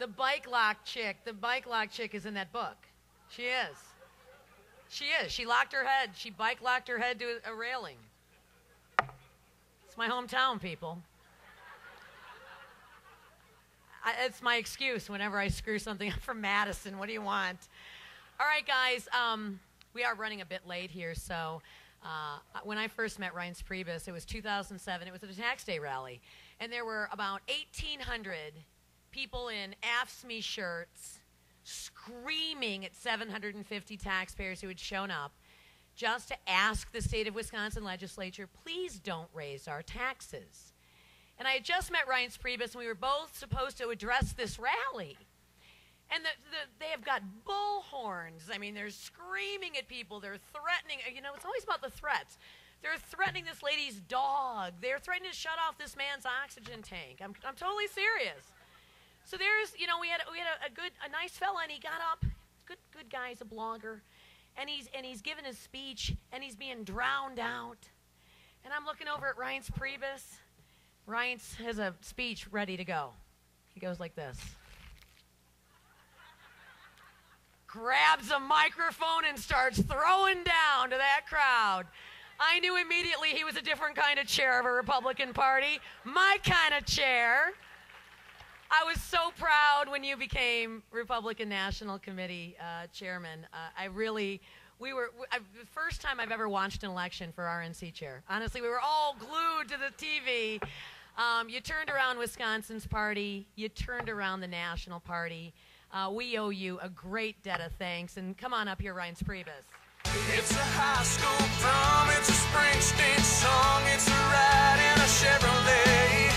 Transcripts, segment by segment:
The bike lock chick is in that book. She is. She is. She locked her head. She bike locked her head to a railing. It's my hometown, people. It's my excuse whenever I screw something up from Madison. What do you want? All right, guys. We are running a bit late here, so when I first met Reince Priebus, it was 2007. It was at a tax day rally, and there were about 1,800 people in AFSCME shirts screaming at 750 taxpayers who had shown up just to ask the state of Wisconsin legislature, please don't raise our taxes. And I had just met Reince Priebus, and we were both supposed to address this rally. And they have got bullhorns. I mean, they're screaming at people. They're threatening. You know, it's always about the threats. They're threatening this lady's dog. They're threatening to shut off this man's oxygen tank. I'm totally serious. So there's, you know, we had a nice fella, and he got up. Good guy. He's a blogger, and he's giving his speech, and he's being drowned out. And I'm looking over at Reince Priebus. Reince has a speech ready to go. He goes like this. Grabs a microphone and starts throwing down to that crowd. I knew immediately he was a different kind of chair of a Republican Party. My kind of chair. I was so proud when you became Republican National Committee chairman. The first time I've ever watched an election for RNC chair. Honestly, we were all glued to the TV. You turned around Wisconsin's party. You turned around the national party. We owe you a great debt of thanks. And come on up here, Reince Priebus. It's a high school prom, it's a Springsteen song, it's a ride in a Chevrolet.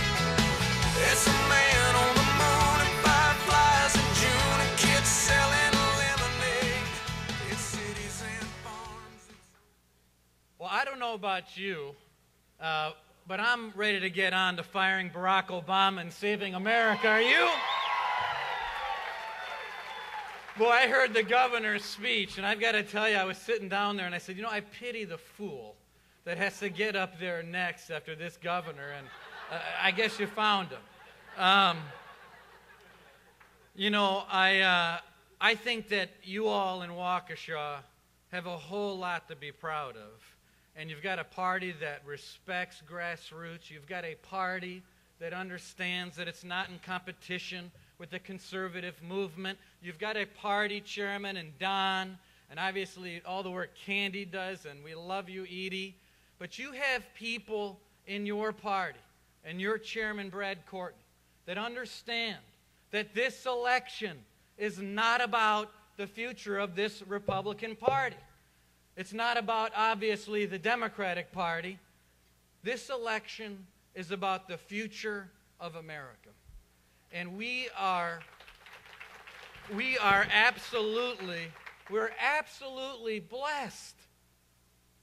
It's a man on the moon and fireflies in June and kids selling lemonade. It's cities and farms. Well, I don't know about you, but I'm ready to get on to firing Barack Obama and saving America. Are you? Boy, I heard the governor's speech, and I've got to tell you, I was sitting down there, and I said, you know, I pity the fool that has to get up there next after this governor, and I guess you found him. You know, I think that you all in Waukesha have a whole lot to be proud of, and you've got a party that respects grassroots. You've got a party that understands that it's not in competition with the conservative movement. You've got a party chairman and Don, and obviously all the work Candy does, and we love you, Edie. But you have people in your party, and your chairman, Brad Courtney, that understand that this election is not about the future of this Republican Party. It's not about, obviously, the Democratic Party. This election is about the future of America. And we're absolutely blessed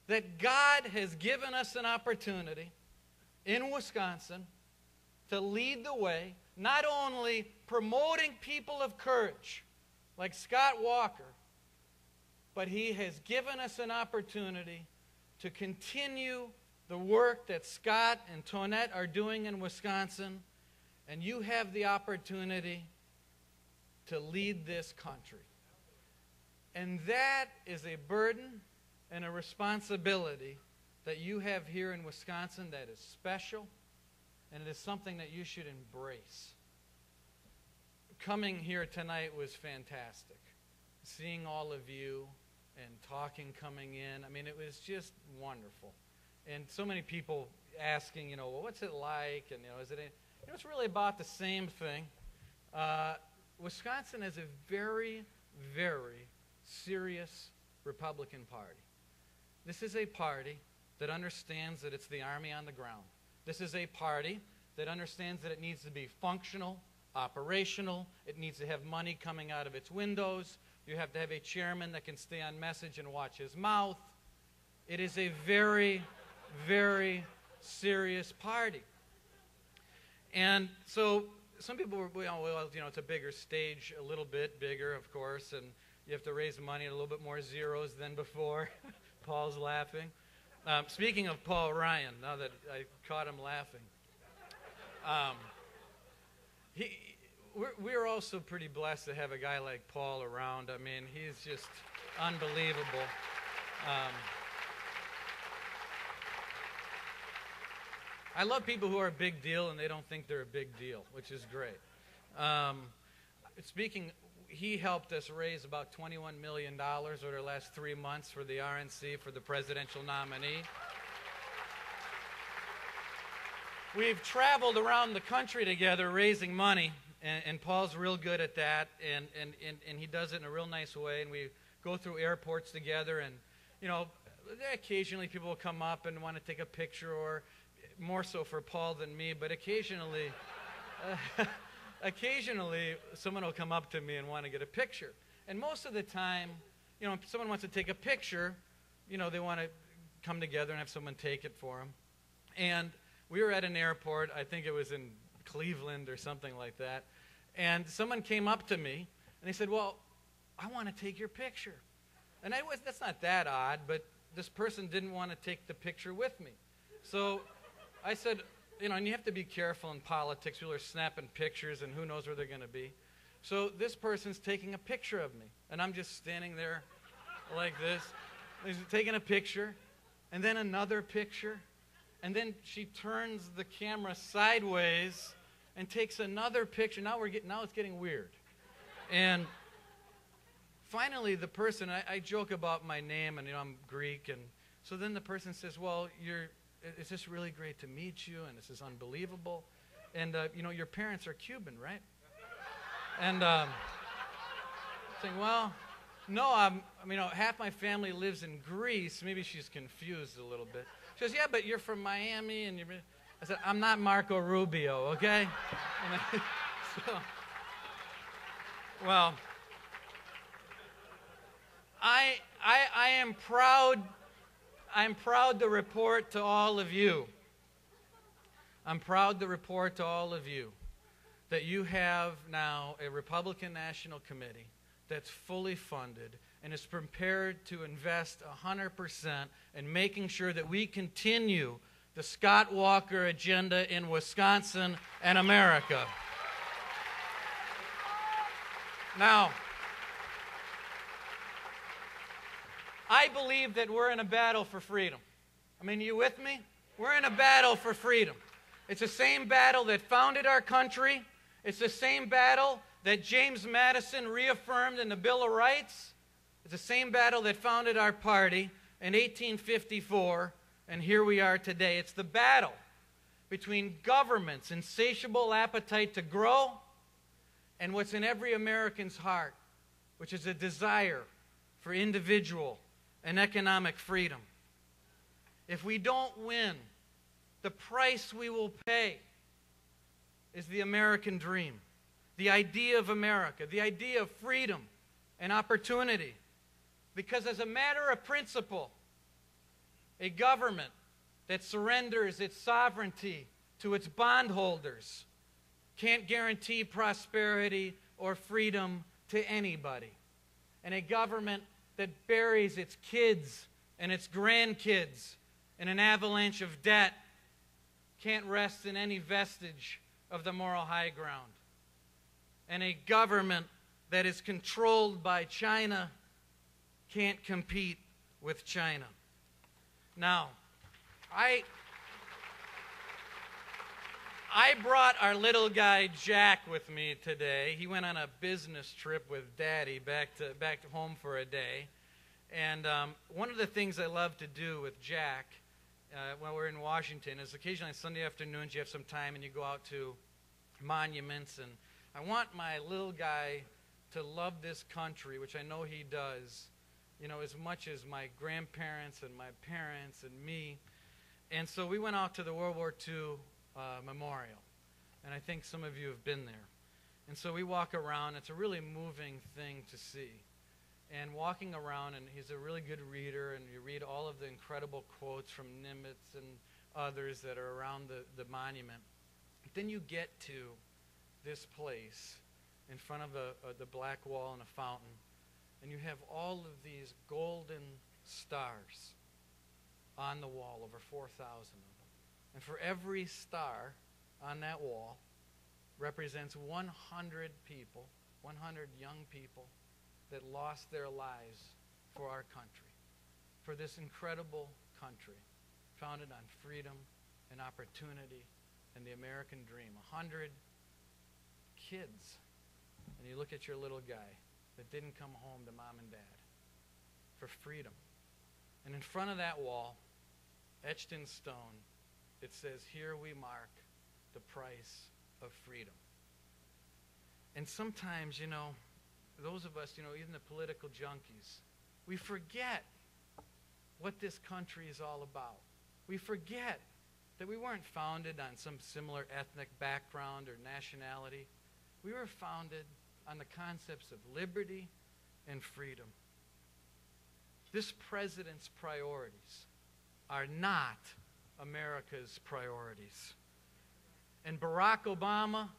that God has given us an opportunity in Wisconsin to lead the way, not only promoting people of courage like Scott Walker, but he has given us an opportunity to continue the work that Scott and Tonette are doing in Wisconsin. And you have the opportunity to lead this country. And that is a burden and a responsibility that you have here in Wisconsin that is special, and it is something that you should embrace. Coming here tonight was fantastic. Seeing all of you and talking coming in, I mean, it was just wonderful. And so many people asking, you know, well, what's it like? And, you know, is it... You know, it's really about the same thing. Wisconsin is a very, very serious Republican Party. This is a party that understands that it's the army on the ground. This is a party that understands that it needs to be functional, operational. It needs to have money coming out of its windows. You have to have a chairman that can stay on message and watch his mouth. It is a very, very serious party. And so some people were, well, you know, it's a bigger stage, a little bit bigger, of course, and you have to raise money, a little bit more zeros than before. Paul's laughing. Speaking of Paul Ryan, now that I caught him laughing, we're also pretty blessed to have a guy like Paul around. I mean, he's just unbelievable. I love people who are a big deal and they don't think they're a big deal, which is great. He helped us raise about $21 million over the last 3 months for the RNC, for the presidential nominee. We've traveled around the country together raising money, and Paul's real good at that, and he does it in a real nice way, and we go through airports together, and, you know, occasionally people will come up and want to take a picture, or more so for Paul than me, but occasionally, occasionally someone will come up to me and want to get a picture. And most of the time, you know, if someone wants to take a picture, you know, they want to come together and have someone take it for them. And we were at an airport, I think it was in Cleveland or something like that, and someone came up to me and they said, well, I want to take your picture. And that's not that odd, but this person didn't want to take the picture with me. So I said, you know, and you have to be careful in politics. People are snapping pictures and who knows where they're going to be. So this person's taking a picture of me, and I'm just standing there like this. He's taking a picture, and then another picture. And then she turns the camera sideways and takes another picture. Now it's getting weird. And finally, the person, I joke about my name, and you know, I'm Greek, and so then the person says, well, it's just really great to meet you, and this is unbelievable. And you know, your parents are Cuban, right? And saying, well, no, you know, half my family lives in Greece. Maybe she's confused a little bit. She goes, yeah, but you're from Miami, and I said, I'm not Marco Rubio, okay? Well, I am proud. I'm proud to report to all of you. I'm proud to report to all of you that you have now a Republican National Committee that's fully funded and is prepared to invest 100% in making sure that we continue the Scott Walker agenda in Wisconsin and America. Now, I believe that we're in a battle for freedom. I mean, you with me? We're in a battle for freedom. It's the same battle that founded our country. It's the same battle that James Madison reaffirmed in the Bill of Rights. It's the same battle that founded our party in 1854, and here we are today. It's the battle between government's insatiable appetite to grow and what's in every American's heart, which is a desire for individual and economic freedom. If we don't win, the price we will pay is the American dream, the idea of America, the idea of freedom and opportunity. Because as a matter of principle, a government that surrenders its sovereignty to its bondholders can't guarantee prosperity or freedom to anybody. And a government that buries its kids and its grandkids in an avalanche of debt can't rest in any vestige of the moral high ground. And a government that is controlled by China can't compete with China. Now, I brought our little guy Jack with me today. He went on a business trip with Daddy back home for a day. And one of the things I love to do with Jack when we're in Washington is occasionally on Sunday afternoons you have some time and you go out to monuments. And I want my little guy to love this country, which I know he does, you know, as much as my grandparents and my parents and me. And so we went out to the World War II memorial. And I think some of you have been there. And so we walk around. It's a really moving thing to see. And walking around, and he's a really good reader, and you read all of the incredible quotes from Nimitz and others that are around the monument. But then you get to this place in front of the black wall and a fountain, and you have all of these golden stars on the wall, over 4,000 of them. And for every star on that wall represents 100 people, 100 young people that lost their lives for our country, for this incredible country founded on freedom and opportunity and the American dream. 100 kids. And you look at your little guy that didn't come home to mom and dad for freedom. And in front of that wall, etched in stone, it says, "Here we mark the price of freedom." And sometimes, those of us, even the political junkies, we forget what this country is all about. We forget that we weren't founded on some similar ethnic background or nationality. We were founded on the concepts of liberty and freedom. This president's priorities are not America's priorities. And Barack Obama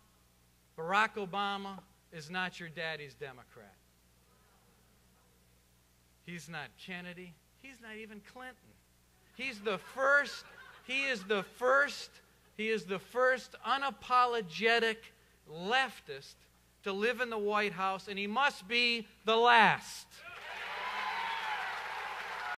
is not your daddy's Democrat. He's not Kennedy. He's not even Clinton. He is the first unapologetic leftist to live in the White House, and he must be the last.